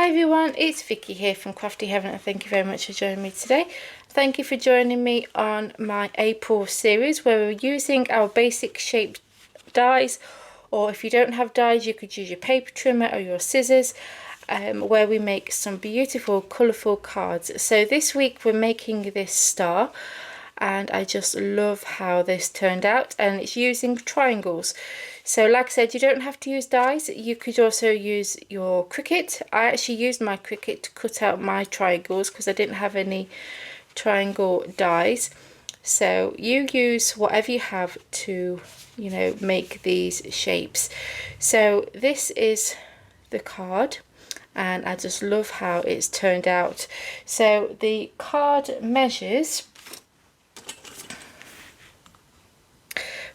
Hi everyone, it's Vicky here from Crafty Heaven and thank you very much for joining me today. Thank you for joining me on my April series where we're using our basic shaped dies, or if you don't have dies you could use your paper trimmer or your scissors, where we make some beautiful colourful cards. So this week we're making this star and I just love how this turned out, and it's using triangles. So like I said, you don't have to use dies, you could also use your Cricut. I actually used my Cricut to cut out my triangles because I didn't have any triangle dies. So you use whatever you have to, make these shapes. So this is the card and I just love how it's turned out. So the card measures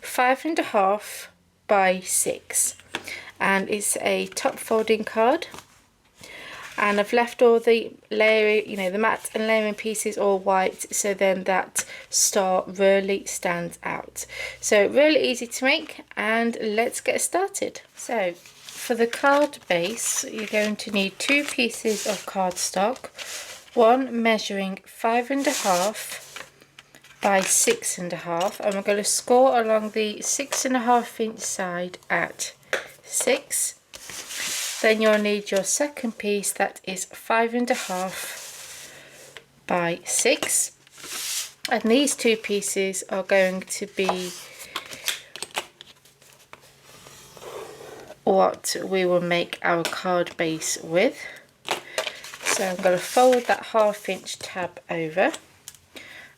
5.5 by 6 and it's a top folding card, and I've left all the layering, the matte and layering pieces all white, so then that star really stands out. So really easy to make, and let's get started. So for the card base you're going to need 2 pieces of cardstock, one measuring 5.5 by 6.5, and we're going to score along the 6.5 inch side at 6. Then you'll need your second piece that is 5.5 by 6, and these 2 pieces are going to be what we will make our card base with. So I'm going to fold that 1/2 inch tab over,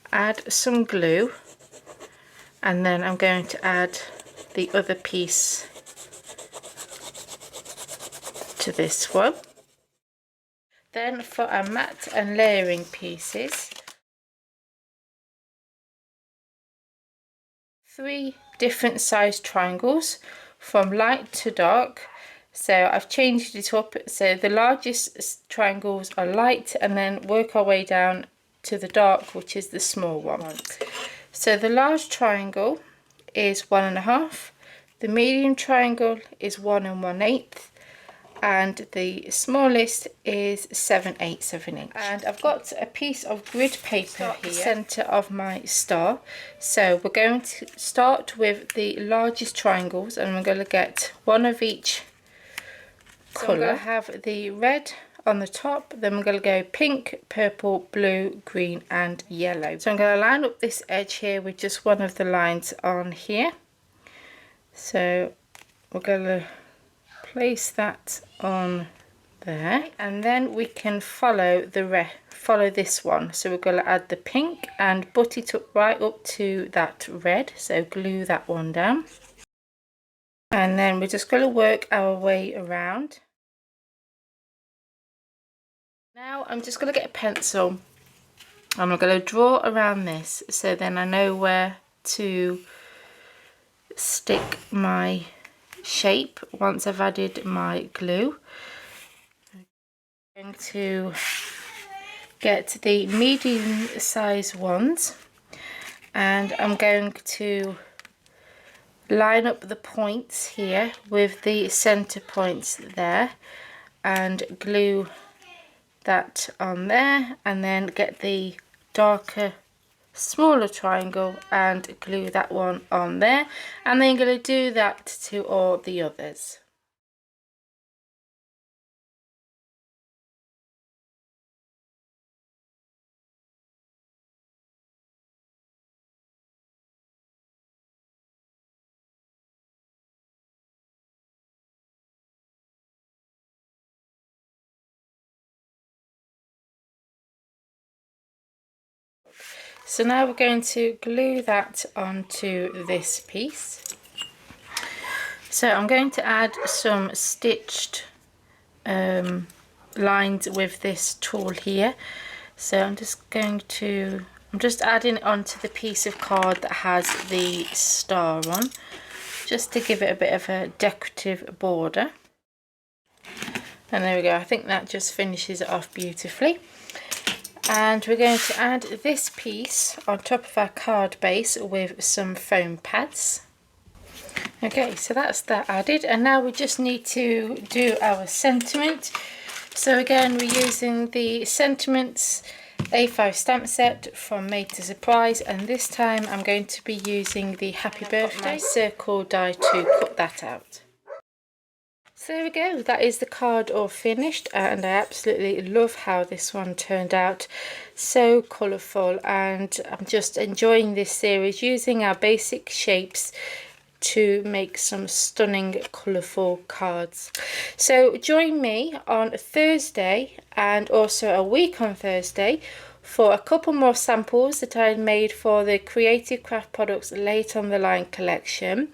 add some glue, and then I'm going to add the other piece to this one. Then for our matte and layering pieces, 3 different size triangles from light to dark. So I've changed it up, so the largest triangles are light and then work our way down to the dark, which is the small one. So the large triangle is 1.5, the medium triangle is 1 1/8, and the smallest is 7/8. And I've got a piece of grid paper here, center of my star. So we're going to start with the largest triangles, and we're going to get one of each colour. So I'm going to have the red on the top, then we're going to go pink, purple, blue, green and yellow. So I'm going to line up this edge here with just one of the lines on here. So we're going to place that on there, and then we can follow this one. So we're going to add the pink and butt it up right up to that red, so glue that one down, and then we're just going to work our way around. Now I'm just going to get a pencil and I'm going to draw around this, so then I know where to stick my shape once I've added my glue. I'm going to get the medium size ones and I'm going to line up the points here with the center points there and glue that on there, and then get the darker smaller triangle and glue that one on there, and then you're going to do that to all the others. So now we're going to glue that onto this piece. So I'm going to add some stitched lines with this tool here. So I'm just adding it onto the piece of card that has the star on, just to give it a bit of a decorative border. And there we go, I think that just finishes it off beautifully. And we're going to add this piece on top of our card base with some foam pads. Okay, so that's that added, and now we just need to do our sentiment. So again, we're using the Sentiments A5 stamp set from Made to Surprise, and this time I'm going to be using the Happy Birthday circle die to cut that out. So there we go, that is the card all finished, and I absolutely love how this one turned out. So colourful, and I'm just enjoying this series, using our basic shapes to make some stunning colourful cards. So join me on Thursday and also a week on Thursday for a couple more samples that I made for the Creative Craft Products Late on the Line collection.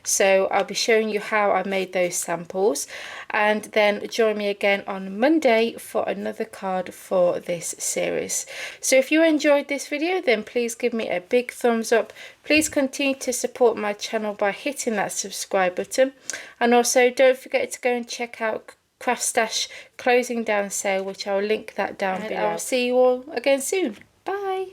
So I'll be showing you how I made those samples, and then join me again on Monday for another card for this series. So if you enjoyed this video, then please give me a big thumbs up. Please continue to support my channel by hitting that subscribe button, and also don't forget to go and check out CraftStash closing down sale, which I'll link that down below. I'll see you all again soon. Bye.